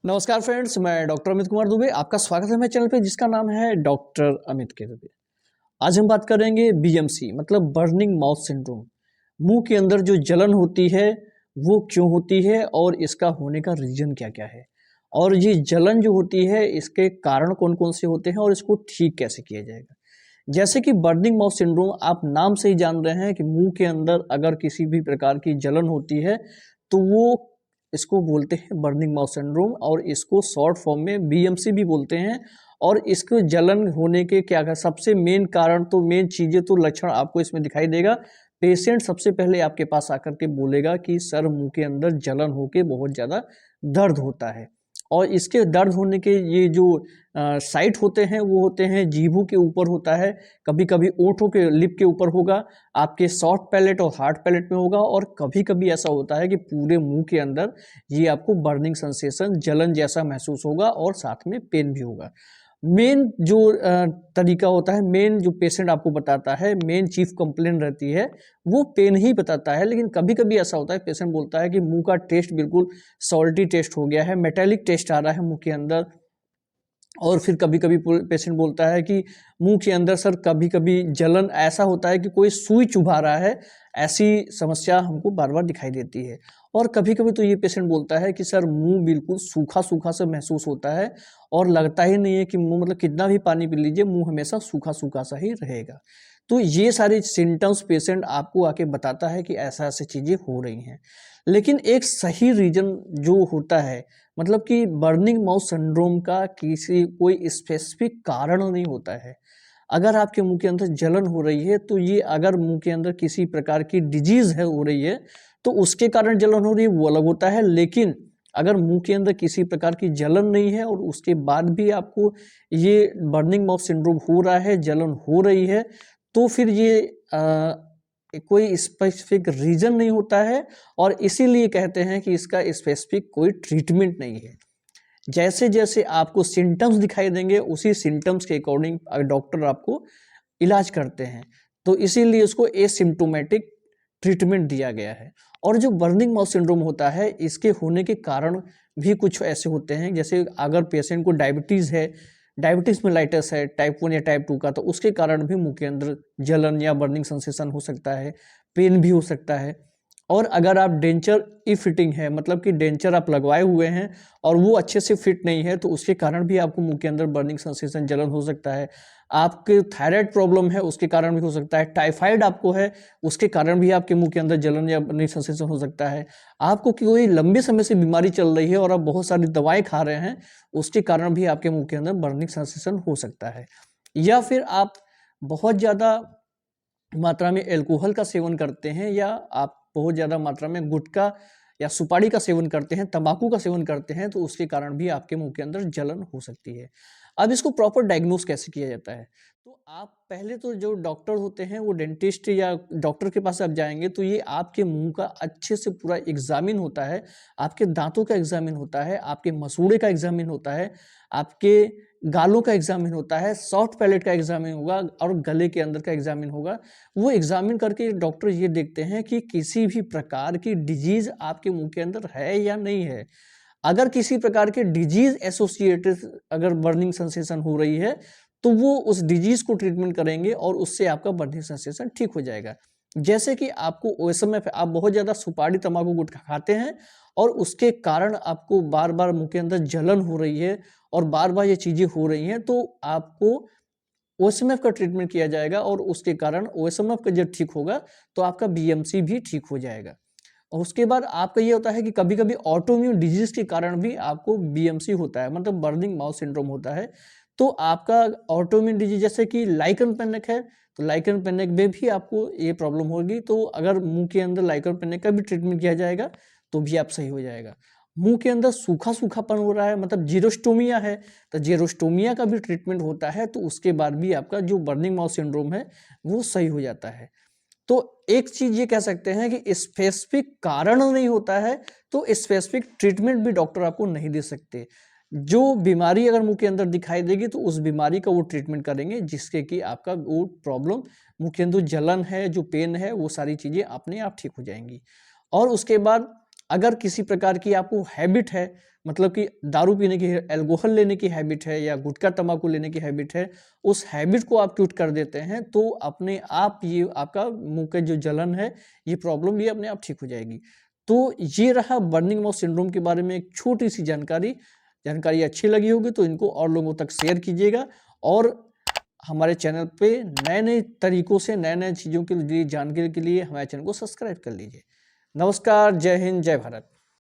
नमस्कार फ्रेंड्स, मैं डॉक्टर अमित कुमार दुबे। आपका स्वागत है मेरे चैनल पे जिसका नाम है डॉक्टर अमित के दुबे। आज हम बात करेंगे बीएमसी मतलब बर्निंग माउथ सिंड्रोम। मुंह के अंदर जो जलन होती है वो क्यों होती है और इसका होने का रीजन क्या क्या है, और ये जलन जो होती है इसके कारण कौन कौन से होते हैं और इसको ठीक कैसे किया जाएगा। जैसे कि बर्निंग माउथ सिंड्रोम आप नाम से ही जान रहे हैं कि मुंह के अंदर अगर किसी भी प्रकार की जलन होती है तो वो इसको बोलते हैं बर्निंग माउथ सिंड्रोम, और इसको शॉर्ट फॉर्म में बीएमसी भी बोलते हैं। और इसको जलन होने के क्या क्या सबसे मेन कारण, तो मेन चीज़ें तो लक्षण आपको इसमें दिखाई देगा। पेशेंट सबसे पहले आपके पास आकर के बोलेगा कि सर मुंह के अंदर जलन होके बहुत ज़्यादा दर्द होता है, और इसके दर्द होने के ये जो साइट होते हैं वो होते हैं जीभों के ऊपर होता है, कभी कभी ओंठों के लिप के ऊपर होगा, आपके सॉफ्ट पैलेट और हार्ड पैलेट में होगा, और कभी कभी ऐसा होता है कि पूरे मुंह के अंदर ये आपको बर्निंग सेंसेशन जलन जैसा महसूस होगा और साथ में पेन भी होगा। मेन जो तरीका होता है, मेन जो पेशेंट आपको बताता है, मेन चीफ कंप्लेन रहती है वो पेन ही बताता है। लेकिन कभी कभी ऐसा होता है पेशेंट बोलता है कि मुंह का टेस्ट बिल्कुल सॉल्टी टेस्ट हो गया है, मेटेलिक टेस्ट आ रहा है मुंह के अंदर। और फिर कभी कभी पेशेंट बोलता है कि मुंह के अंदर सर कभी कभी जलन ऐसा होता है कि कोई सुई चुभा रहा है, ऐसी समस्या हमको बार बार दिखाई देती है। और कभी कभी तो ये पेशेंट बोलता है कि सर मुंह बिल्कुल सूखा सूखा सा महसूस होता है और लगता ही नहीं है कि मुंह, मतलब कितना भी पानी पी लीजिए मुंह हमेशा सूखा सूखा सा ही रहेगा। तो ये सारी सिम्टम्स पेशेंट आपको आके बताता है कि ऐसा ऐसी चीज़ें हो रही हैं। लेकिन एक सही रीजन जो होता है, मतलब कि बर्निंग माउथ सिंड्रोम का किसी कोई स्पेसिफिक कारण नहीं होता है। अगर आपके मुंह के अंदर जलन हो रही है तो ये, अगर मुंह के अंदर किसी प्रकार की डिजीज है हो रही है तो उसके कारण जलन हो रही है वो अलग होता है। लेकिन अगर मुंह के अंदर किसी प्रकार की जलन नहीं है और उसके बाद भी आपको ये बर्निंग माउथ सिंड्रोम हो रहा है, जलन हो रही है, तो फिर ये कोई स्पेसिफिक रीजन नहीं होता है, और इसीलिए कहते हैं कि इसका स्पेसिफिक कोई ट्रीटमेंट नहीं है। जैसे जैसे आपको सिम्टम्स दिखाई देंगे उसी सिम्टम्स के अकॉर्डिंग डॉक्टर आपको इलाज करते हैं, तो इसीलिए उसको एसिम्प्टोमेटिक ट्रीटमेंट दिया गया है। और जो बर्निंग माउथ सिंड्रोम होता है इसके होने के कारण भी कुछ ऐसे होते हैं, जैसे अगर पेशेंट को डायबिटीज़ है, डायबिटीज़ मेलाइटस है टाइप 1 या टाइप 2 का, तो उसके कारण भी मुंह के अंदर जलन या बर्निंग सेंसेशन हो सकता है, पेन भी हो सकता है। और अगर आप डेंचर ई फिटिंग है, मतलब कि डेंचर आप लगवाए हुए हैं और वो अच्छे से फिट नहीं है, तो उसके कारण भी आपको मुंह के अंदर बर्निंग सेंसेशन जलन हो सकता है। आपके थायराइड प्रॉब्लम है उसके कारण भी हो सकता है, टाइफाइड आपको है उसके कारण भी आपके मुंह के अंदर जलन या बर्निंग सेंसेशन हो सकता है। आपको कोई लंबे समय से बीमारी चल रही है और आप बहुत सारी दवाएं खा रहे हैं, उसके कारण भी आपके मुंह के अंदर बर्निंग सेंसेशन हो सकता है। या फिर आप बहुत ज़्यादा मात्रा में अल्कोहल का सेवन करते हैं, या आप बहुत ज़्यादा मात्रा में गुटखा या सुपारी का सेवन करते हैं, तंबाकू का सेवन करते हैं, तो उसके कारण भी आपके मुंह के अंदर जलन हो सकती है। अब इसको प्रॉपर डायग्नोस कैसे किया जाता है, तो आप पहले तो जो डॉक्टर होते हैं वो डेंटिस्ट या डॉक्टर के पास आप जाएंगे तो ये आपके मुंह का अच्छे से पूरा एग्जामिन होता है, आपके दांतों का एग्जामिन होता है, आपके मसूड़े का एग्जामिन होता है, आपके गालों का एग्जामिन होता है, सॉफ्ट पैलेट का एग्जामिन होगा और गले के अंदर का एग्जामिन होगा। वो एग्जामिन करके डॉक्टर ये देखते हैं कि किसी भी प्रकार की डिजीज आपके मुंह के अंदर है या नहीं है। अगर किसी प्रकार के डिजीज एसोसिएटेड अगर बर्निंग सेंसेशन हो रही है तो वो उस डिजीज को ट्रीटमेंट करेंगे और उससे आपका बर्निंग सेंसेशन ठीक हो जाएगा। जैसे कि आपको उस समय पे आप बहुत ज़्यादा सुपारी तंबाकू गुटखा खाते हैं और उसके कारण आपको बार बार मुंह के अंदर जलन हो रही है और बार बार ये चीज़ें हो रही हैं, तो आपको ओएसएमएफ का ट्रीटमेंट किया जाएगा, और उसके कारण ओएसएमएफ का जब ठीक होगा तो आपका बीएमसी भी ठीक हो जाएगा। और उसके बाद आपका ये होता है कि कभी कभी ऑटोइम्यून डिजीज के कारण भी आपको बीएमसी होता है, मतलब बर्निंग माउथ सिंड्रोम होता है। तो आपका ऑटोइम्यून डिजीज जैसे कि लाइकन पेनिक है, तो लाइकन पेनिक में भी आपको ये प्रॉब्लम होगी, तो अगर मुंह के अंदर लाइकन पेनिक का भी ट्रीटमेंट किया जाएगा तो भी आप सही हो जाएगा। मुंह के अंदर सूखा सूखापन हो रहा है, मतलब जीरोस्टोमिया है, तो जीरोस्टोमिया का भी ट्रीटमेंट होता है, तो उसके बाद भी आपका जो बर्निंग माउथ सिंड्रोम है वो सही हो जाता है। तो एक चीज ये कह सकते हैं कि स्पेसिफिक कारण नहीं होता है तो स्पेसिफिक ट्रीटमेंट भी डॉक्टर आपको नहीं दे सकते। जो बीमारी अगर मुंह के अंदर दिखाई देगी तो उस बीमारी का वो ट्रीटमेंट करेंगे जिसके कि आपका वो प्रॉब्लम, मुंह के अंदर जलन है, जो पेन है, वो सारी चीजें अपने आप ठीक हो जाएंगी। और उसके बाद अगर किसी प्रकार की आपको हैबिट है, मतलब कि दारू पीने की, अल्कोहल लेने की हैबिट है या गुटखा तंबाकू लेने की हैबिट है, उस हैबिट को आप क्विट कर देते हैं तो अपने आप ये आपका मुंह का जो जलन है, ये प्रॉब्लम ये अपने आप ठीक हो जाएगी। तो ये रहा बर्निंग माउथ सिंड्रोम के बारे में एक छोटी सी जानकारी। जानकारी अच्छी लगी होगी तो इनको और लोगों तक शेयर कीजिएगा, और हमारे चैनल पे नए नए तरीकों से नए नए चीज़ों के लिए जानकारी के लिए हमारे चैनल को सब्सक्राइब कर लीजिए। नमस्कार, जय हिंद, जय भारत।